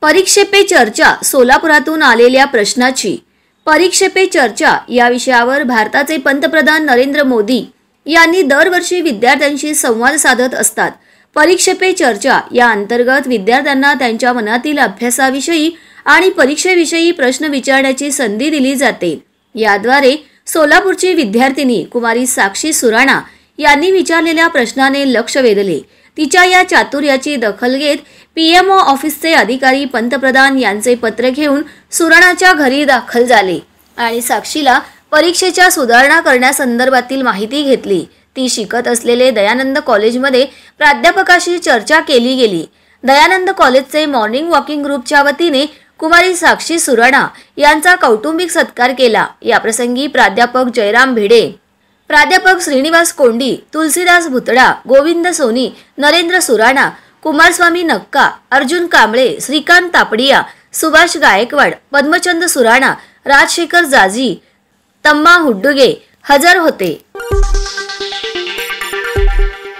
परीक्षे पे चर्चा सोलापुरातून आलेल्या प्रश्नाची परीक्षे पे चर्चा या विषयावर भारताचे पंतप्रधान नरेंद्र मोदी यांनी दरवर्षी विद्यार्थ्यांशी संवाद साधत असतात। परीक्षे पे चर्चा या अंतर्गत विद्यार्थ्यांना त्यांच्या मनातील अभ्यासाविषयी आणि परीक्षेविषयी प्रश्न विचारण्याची संधी दिली जाते। याद्वारे सोलापूरची विद्यार्थिनी कुमारी साक्षी सुराणा यांनी विचारलेल्या प्रश्नाने लक्ष वेधले। तिच्या या चातुर्याची दखल घेत पीएमओ ऑफिसचे अधिकारी पंतप्रधान यांचे पत्र घेऊन सुराणाच्या घरी दाखल झाले आणि साक्षीला परीक्षेच्या सुधारणा करण्यासंदर्भातील माहिती घेतली। ती शिकत असलेले दयानंद कॉलेजमध्ये प्राध्यापकाशी चर्चा केली गेली। दयानंद कॉलेजचे मॉर्निंग वॉकिंग ग्रुपच्या वतीने कुमारी साक्षी सुराणा यांचा कौटुंबिक सत्कार केला। या प्रसंगी प्राध्यापक जयराम भिडे, प्राध्यापक श्रीनिवास कोंडी, तुलसीदास भुतडा, गोविंद सोनी, नरेंद्र सुराणा, कुमारस्वामी नक्का, अर्जुन कांबळे, श्रीकांत तापडिया, सुभाष गायकवाड, पद्मचंद सुराणा, राजशेखर जाजी, तम्मा हुड्डुगे हजर होते।